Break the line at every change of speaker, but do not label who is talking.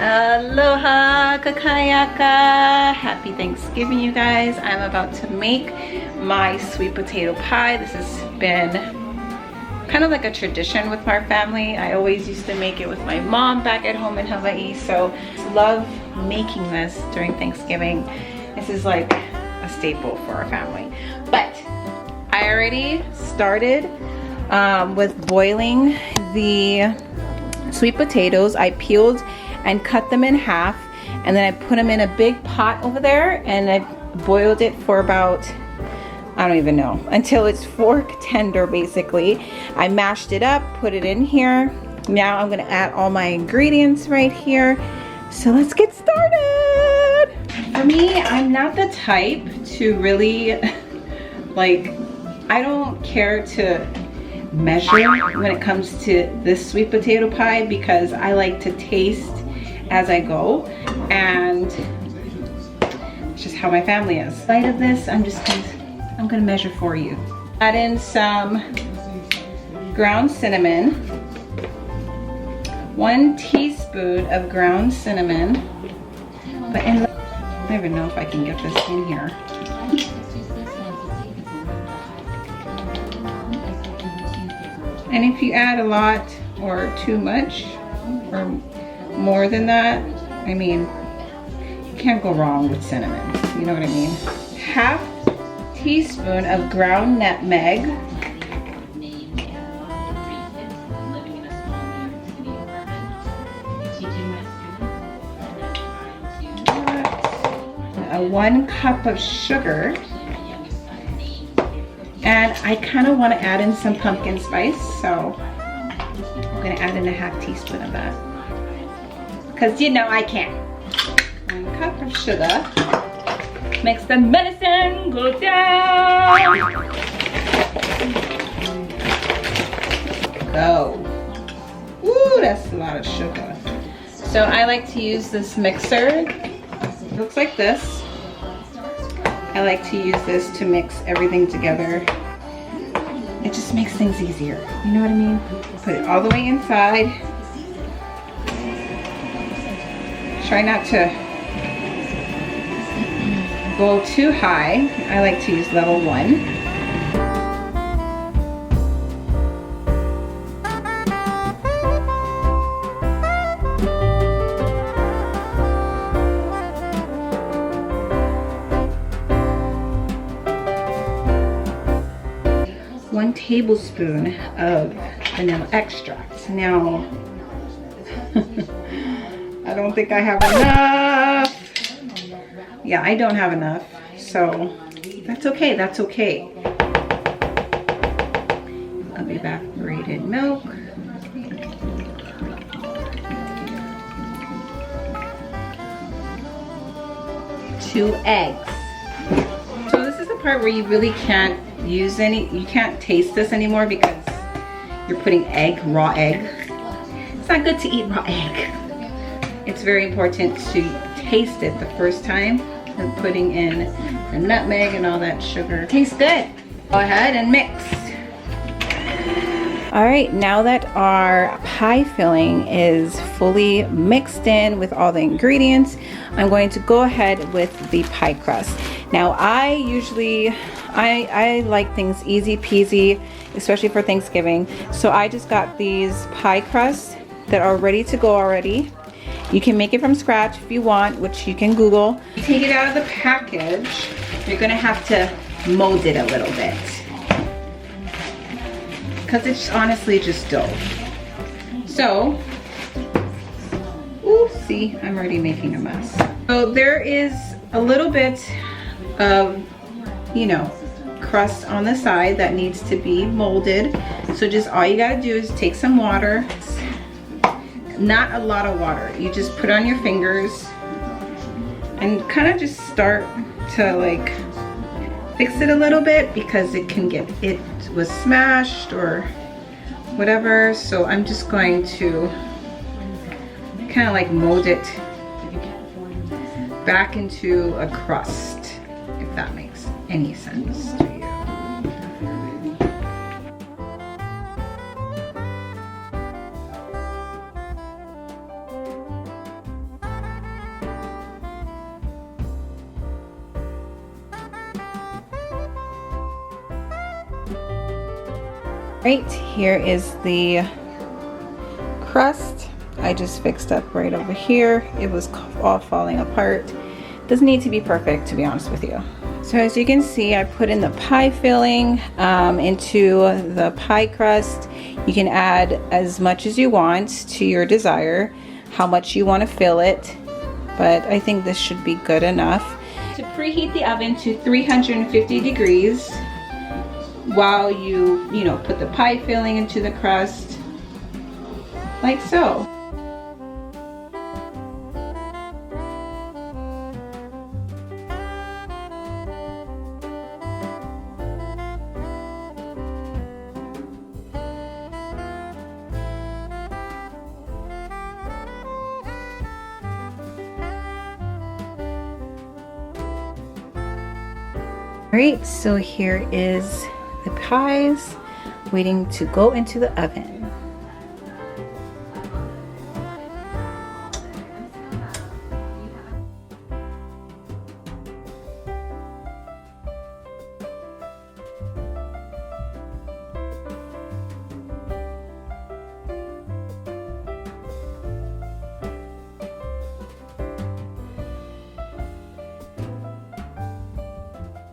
Aloha kakayaka. Happy Thanksgiving, you guys. I'm about to make my sweet potato pie. This has been kind of like a tradition with our family. I always used to make it with my mom back at home in Hawaii, so love making this during Thanksgiving. This is like a staple for our family. But I already started with boiling the sweet potatoes. I peeled and cut them in half, and then I put them in a big pot over there, and I boiled it for about, I don't even know, until it's fork tender basically. I mashed it up, put it in here. Now I'm gonna add all my ingredients right here. So let's get started. For me, I'm not the type to really, like, I don't care to measure when it comes to this sweet potato pie because I like to taste as I go, and it's just how my family is. Inside of this, I'm gonna measure for you. Add in some ground cinnamon, 1 teaspoon of ground cinnamon, but I don't even know if I can get this in here. And if you add a lot or too much or more than that, I mean, you can't go wrong with cinnamon. You know what I mean? 1/2 teaspoon of ground nutmeg. A 1 cup of sugar. And I kind of want to add in some pumpkin spice, so I'm going to add in 1/2 teaspoon of that. Because you know I can. 1 cup of sugar makes the medicine go down. Go. Ooh, that's a lot of sugar. So I like to use this mixer. It looks like this. I like to use this to mix everything together. It just makes things easier. You know what I mean? Put it all the way inside. Try not to go too high. I like to use level 1. One tablespoon of vanilla extract. Now, I don't think I have enough. Yeah, I don't have enough, so that's okay, that's okay. Of evaporated milk. Two eggs. So this is the part where you really can't use you can't taste this anymore because you're putting raw egg. It's not good to eat raw egg. It's very important to taste it the first time and putting in the nutmeg and all that sugar. Tastes good. Go ahead and mix. All right, now that our pie filling is fully mixed in with all the ingredients, I'm going to go ahead with the pie crust. Now I like things easy peasy, especially for Thanksgiving. So I just got these pie crusts that are ready to go already. You can make it from scratch if you want, which you can Google. You take it out of the package, you're gonna have to mold it a little bit. Because it's honestly just dough. So, ooh, see, I'm already making a mess. So there is a little bit of, you know, crust on the side that needs to be molded. So just all you gotta do is take some water. Not a lot of water. You just put on your fingers and kind of just start to like fix it a little bit because it was smashed or whatever. So I'm just going to kind of like mold it back into a crust, if that makes any sense to you. Right, here is the crust. I just fixed up right over here. It was all falling apart. Doesn't need to be perfect, to be honest with you. So as you can see, I put in the pie filling into the pie crust. You can add as much as you want to your desire, how much you want to fill it, but I think this should be good enough. To preheat the oven to 350 degrees while you put the pie filling into the crust, like so. Alright, so here is the pies waiting to go into the oven.